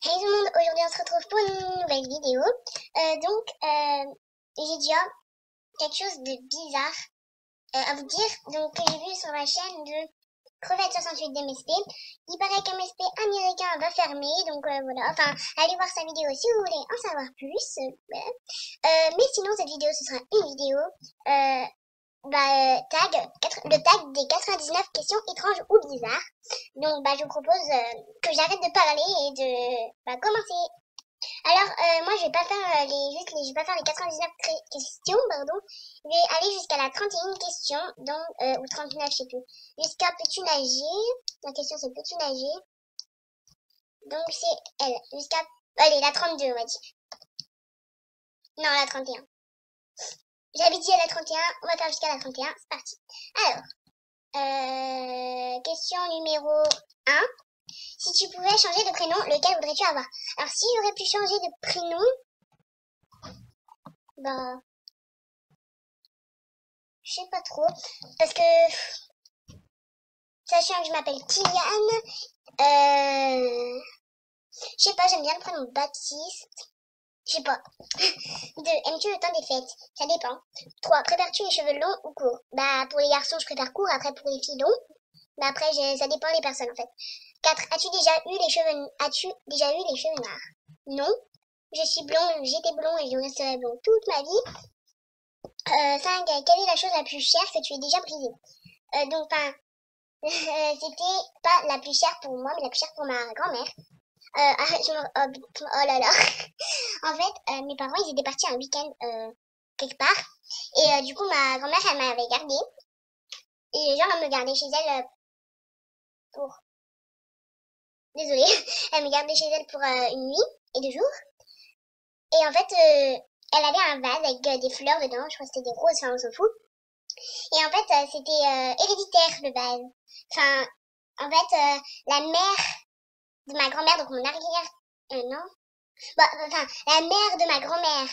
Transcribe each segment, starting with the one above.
Hey tout le monde, aujourd'hui on se retrouve pour une nouvelle vidéo. J'ai déjà quelque chose de bizarre à vous dire. Donc, que j'ai vu sur la chaîne de Crevette68 d'MSP. Il paraît qu'MSP américain va fermer, donc voilà. Enfin, allez voir sa vidéo si vous voulez en savoir plus. Voilà. Mais sinon, cette vidéo, ce sera une vidéo le tag des 99 questions étranges ou bizarres. Donc, je vous propose que j'arrête de parler et de commencer. Alors, moi, je vais pas faire je vais pas faire les 99 questions, pardon. Je vais aller jusqu'à la 31 question, ou 39, je sais plus. Jusqu'à peux-tu nager? La question c'est peux-tu nager? Donc, c'est elle. Allez, la 32, on va dire. Non, la 31. J'avais dit à la 31, on va faire jusqu'à la 31, c'est parti. Alors, question numéro 1. Si tu pouvais changer de prénom, lequel voudrais-tu avoir? Alors, si j'aurais pu changer de prénom, je sais pas trop, parce que, sachant que je m'appelle Kylian, je sais pas, j'aime bien le prénom Baptiste. Je sais pas. 2. Aimes-tu le temps des fêtes? Ça dépend. 3. Préfères-tu les cheveux longs ou courts? Pour les garçons, je préfère court, après pour les filles longs. Après, ça dépend des personnes, en fait. 4. As-tu déjà eu les cheveux noirs? Non. Je suis blond, j'étais blond et je resterai blond toute ma vie. 5. Quelle est la chose la plus chère que tu aies déjà brisée? C'était pas la plus chère pour moi, mais la plus chère pour ma grand-mère. Oh là là. En fait, mes parents, ils étaient partis un week-end quelque part. Et du coup, ma grand-mère, elle m'avait gardée. Et genre, elle me gardait chez elle pour... Désolée. Elle me gardait chez elle pour une nuit et 2 jours. Et en fait, elle avait un vase avec des fleurs dedans. Je crois que c'était des roses, enfin, on s'en fout. Et en fait, c'était héréditaire, le vase. Enfin, en fait, la mère de ma grand-mère, donc mon arrière... non. La mère de ma grand-mère,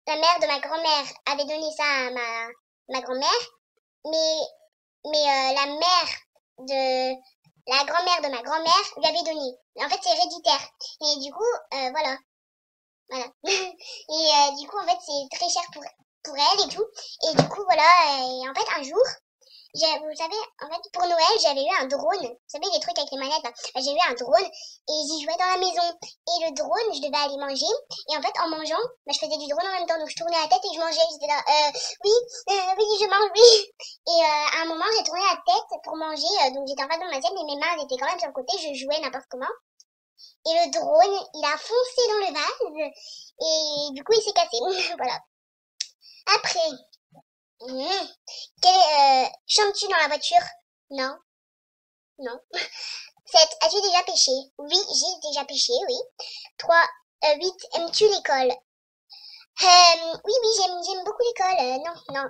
la mère de ma grand-mère avait donné ça à ma grand-mère, mais la mère de la grand-mère de ma grand-mère lui avait donné. En fait, c'est héréditaire. Et du coup, voilà. Et du coup, en fait, c'est très cher pour elle et tout. Et du coup, voilà. Et en fait, un jour, vous savez, en fait, pour Noël, j'avais eu un drone. Vous savez, les trucs avec les manettes, là. J'ai eu un drone et j'y jouais dans la maison. Et le drone, je devais aller manger. Et en fait, en mangeant, je faisais du drone en même temps. Donc, je tournais la tête et je mangeais. J'étais là, oui, je mange, oui. Et à un moment, j'ai tourné la tête pour manger. Donc, j'étais en face de mon assiette, mais mes mains étaient quand même sur le côté. Je jouais n'importe comment. Et le drone, il a foncé dans le vase. Et du coup, il s'est cassé. Voilà. Après... chantes-tu dans la voiture? Non. Non. 7. As-tu déjà pêché? Oui, j'ai déjà pêché, oui. 3. 8. Aimes-tu l'école? Oui, j'aime beaucoup l'école. Non.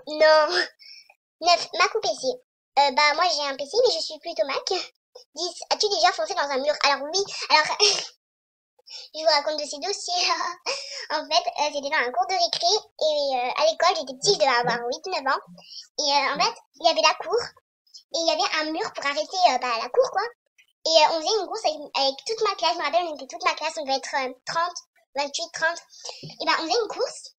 9. Mac ou PC? Moi j'ai un PC, mais je suis plutôt Mac. 10. As-tu déjà foncé dans un mur? Alors oui, alors... Je vous raconte de ces dossiers. En fait, c'était dans un cours de récré et à l'école, j'étais petite, je devais avoir 8-9 ans. Et en fait, il y avait la cour et il y avait un mur pour arrêter la cour, quoi. Et on faisait une course avec toute ma classe. Je me rappelle, on était toute ma classe, on devait être 30, 28, 30. Et on faisait une course.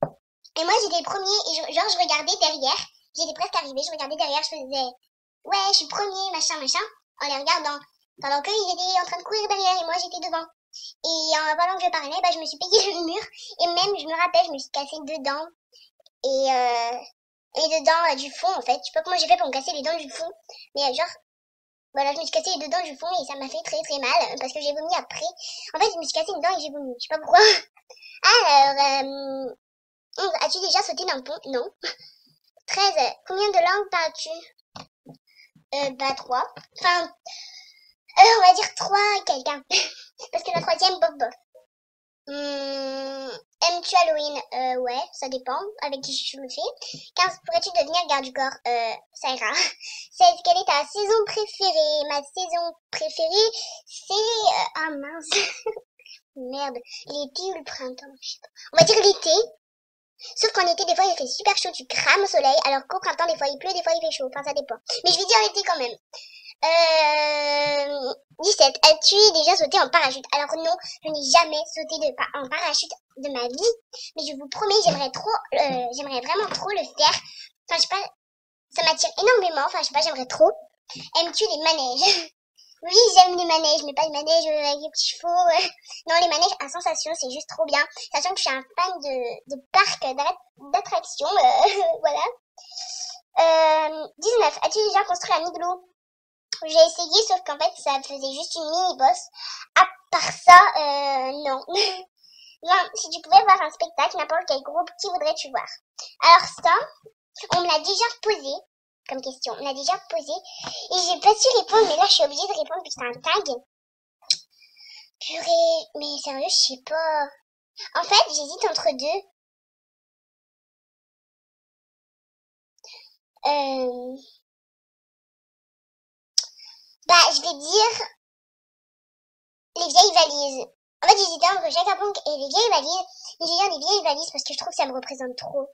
Et moi, j'étais le premier et je regardais derrière. J'étais presque arrivée, je regardais derrière, je faisais ouais, je suis premier, machin, en les regardant. Pendant qu'ils étaient en train de courir derrière et moi, j'étais devant. Et pendant que je parlais, je me suis payé le mur. Et même, je me rappelle, je me suis cassée dedans. Et les dents du fond, en fait. Je sais pas comment j'ai fait pour me casser les dents du fond. Mais genre, voilà, je me suis cassé les 2 dents du fond et ça m'a fait très très mal. Parce que j'ai vomi après. En fait, je me suis cassé une dent et j'ai vomi. Je sais pas pourquoi. Alors, 11. As-tu déjà sauté d'un pont? Non. 13. Combien de langues parles-tu? 3. Enfin, on va dire 3 quelqu'un. Parce que la 3e, bof. Aimes-tu Halloween? Ouais, ça dépend avec qui je le fais. 15. Pourrais-tu devenir garde du corps? Ça ira. 16. Quelle est ta saison préférée? Ma saison préférée, c'est... ah mince. Merde. L'été ou le printemps? Je sais pas. On va dire l'été. Sauf qu'en été, des fois, il fait super chaud, tu crames au soleil, alors qu'au printemps, des fois, il pleut, des fois, il fait chaud. Enfin, ça dépend. Mais je vais dire l'été quand même. 17. As-tu déjà sauté en parachute? Alors non, je n'ai jamais sauté en parachute de ma vie, mais je vous promets, j'aimerais vraiment trop le faire. Enfin, je sais pas, ça m'attire énormément. Enfin, je sais pas, j'aimerais trop. Aimes-tu les manèges? Oui, j'aime les manèges, mais pas les manèges avec les petits chevaux. Non, les manèges à sensation, c'est juste trop bien. Sachant que je suis un fan de parcs d'attractions. Voilà. 19. As-tu déjà construit un igloo? J'ai essayé, sauf qu'en fait, ça faisait juste une mini-boss. À part ça, non. 20. Si tu pouvais voir un spectacle, n'importe quel groupe, qui voudrais-tu voir? Alors ça, on me l'a déjà posé comme question. On me l'a déjà posé. Et j'ai pas su répondre, mais là, je suis obligée de répondre puisque c'est un tag. Purée, mais sérieux, je sais pas. En fait, j'hésite entre deux. Bah, je vais dire les vieilles valises. En fait, j'hésitais entre Chaka Ponk et les vieilles valises. Mais je vais dire les vieilles valises parce que je trouve que ça me représente trop.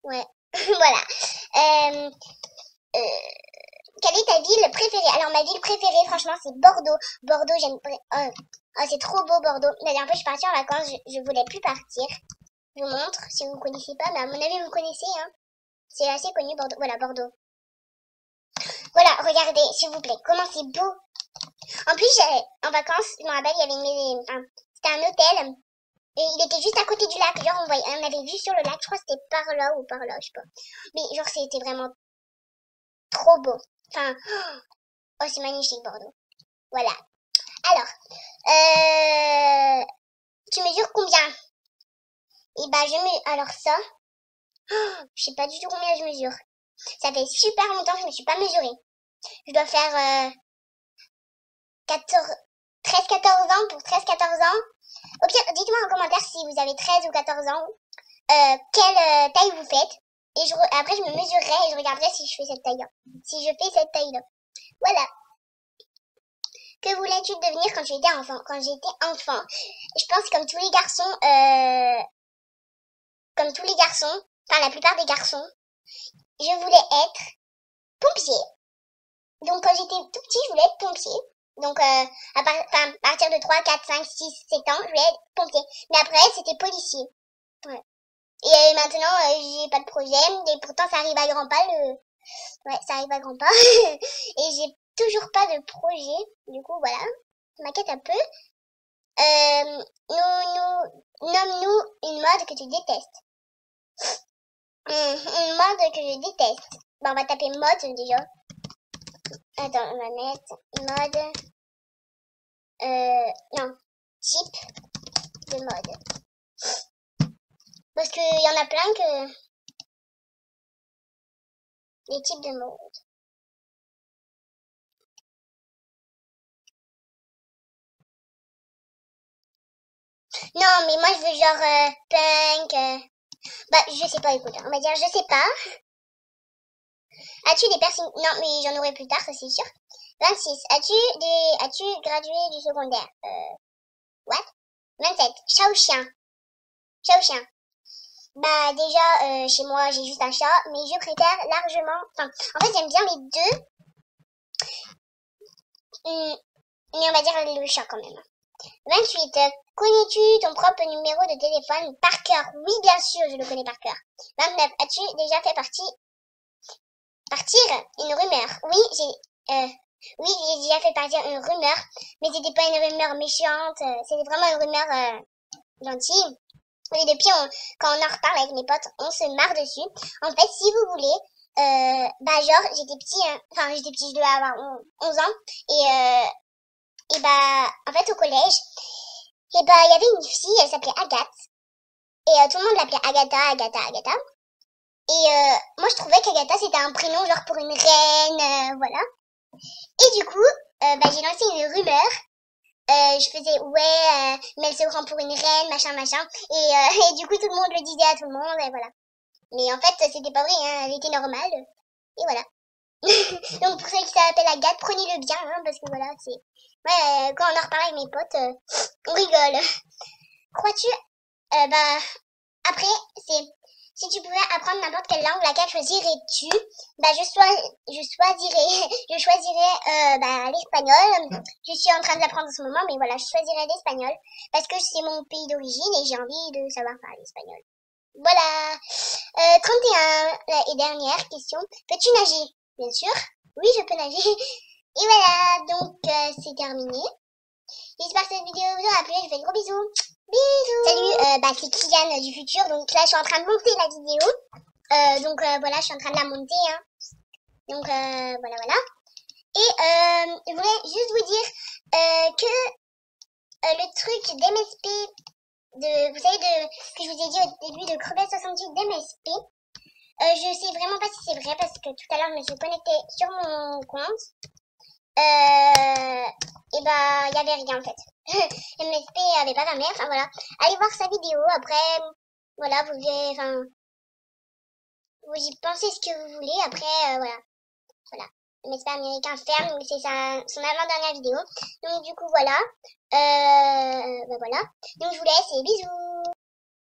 Ouais, voilà. Quelle est ta ville préférée? Alors, ma ville préférée, franchement, c'est Bordeaux. Bordeaux, j'aime... Oh, c'est trop beau, Bordeaux. La dernière fois, je suis partie en vacances, je voulais plus partir. Je vous montre, si vous ne connaissez pas. Mais à mon avis, vous connaissez, hein. C'est assez connu, Bordeaux. Voilà, Bordeaux. Voilà, regardez, s'il vous plaît, comment c'est beau. En plus, en vacances, je me rappelle, il y avait une maison... Enfin, c'était un hôtel. Et il était juste à côté du lac. Genre, on avait vu sur le lac, je crois que c'était par là ou par là, je sais pas. Mais genre, c'était vraiment trop beau. Enfin, oh, c'est magnifique, Bordeaux. Voilà. Alors, tu mesures combien? Et bah, alors ça, je sais pas du tout combien je mesure. Ça fait super longtemps que je me suis pas mesurée. Je dois faire 13-14 ans pour 13-14 ans. Au pire, dites-moi en commentaire si vous avez 13 ou 14 ans, quelle taille vous faites. Et après, je me mesurerai et je regarderai si je fais cette taille-là. Si je fais cette taille-là. Voilà. Que voulais-tu devenir quand tu étais enfant? Quand j'étais enfant, je pense comme tous les garçons, enfin la plupart des garçons, je voulais être pompier. Donc quand j'étais tout petit, je voulais être pompier. Donc à partir de 3, 4, 5, 6, 7 ans, je voulais être pompier. Mais après, c'était policier. Ouais. Et maintenant, j'ai pas de projet. Et pourtant, ça arrive à grands pas. Ouais, ça arrive à grands pas. Et j'ai toujours pas de projet. Du coup, voilà. Ça m'inquiète un peu. Nomme-nous une mode que tu détestes. Une mode que je déteste. Bon, on va taper mode déjà. Attends, on va mettre mode. Non. Type de mode. Parce qu'il y en a plein que... Les types de mode. Non, mais moi je veux genre punk. Bah, je sais pas, écoute, on va dire je sais pas. As-tu des piercings? Non, mais j'en aurai plus tard, ça c'est sûr. 26. As-tu gradué du secondaire? What? 27. Chat ou chien? Chat ou chien? Bah, déjà, chez moi, j'ai juste un chat, mais je préfère largement... Enfin, en fait, j'aime bien les deux. Mais on va dire le chat quand même. 28. Connais-tu ton propre numéro de téléphone par cœur? Oui, bien sûr, je le connais par cœur. 29. As-tu déjà fait partir une rumeur? Oui, j'ai déjà fait partir une rumeur, mais c'était pas une rumeur méchante, c'était vraiment une rumeur gentille. Et depuis, quand on en reparle avec mes potes, on se marre dessus. En fait, si vous voulez, bah genre, j'étais petit, j'étais petit, je devais avoir 11 ans, et bah, en fait, au collège, et bah, il y avait une fille, elle s'appelait Agathe, et tout le monde l'appelait Agatha. Et moi, je trouvais qu'Agatha, c'était un prénom genre pour une reine, voilà. Et du coup, bah, j'ai lancé une rumeur. Je faisais, ouais, mais elle se prend pour une reine, machin. Et du coup, tout le monde le disait à tout le monde, et voilà. Mais en fait, c'était pas vrai, hein, elle était normale. Et voilà. Donc, pour ceux qui s'appellent Agathe, prenez-le bien, hein, parce que voilà, c'est... Ouais, quand on en reparle avec mes potes, on rigole. Crois-tu bah, après, c'est... Si tu pouvais apprendre n'importe quelle langue, laquelle choisirais-tu? Bah, je choisirais l'espagnol. Je suis en train de l'apprendre en ce moment, mais voilà, je choisirais l'espagnol parce que c'est mon pays d'origine et j'ai envie de savoir parler espagnol. Voilà. 31 et dernière question. Peux-tu nager? Bien sûr. Oui, je peux nager. Et voilà, donc c'est terminé. J'espère que cette vidéo vous aura plu. Je vous fais de gros bisous. Bisous. Salut, c'est Kylian du futur. Donc là, je suis en train de monter la vidéo. Voilà, je suis en train de la monter. Hein. Donc voilà. Et je voulais juste vous dire que le truc d'MSP, vous savez, que je vous ai dit au début de Crevette 68 d'MSP, je sais vraiment pas si c'est vrai parce que tout à l'heure, je me suis connectée sur mon compte. Et bah, il y avait rien en fait. MSP avait pas ma mère, enfin voilà. Allez voir sa vidéo, après, voilà, vous y pensez ce que vous voulez, après, voilà. MSP américain ferme, donc c'est son avant-dernière vidéo. Donc du coup, voilà. Voilà. Donc je vous laisse et bisous.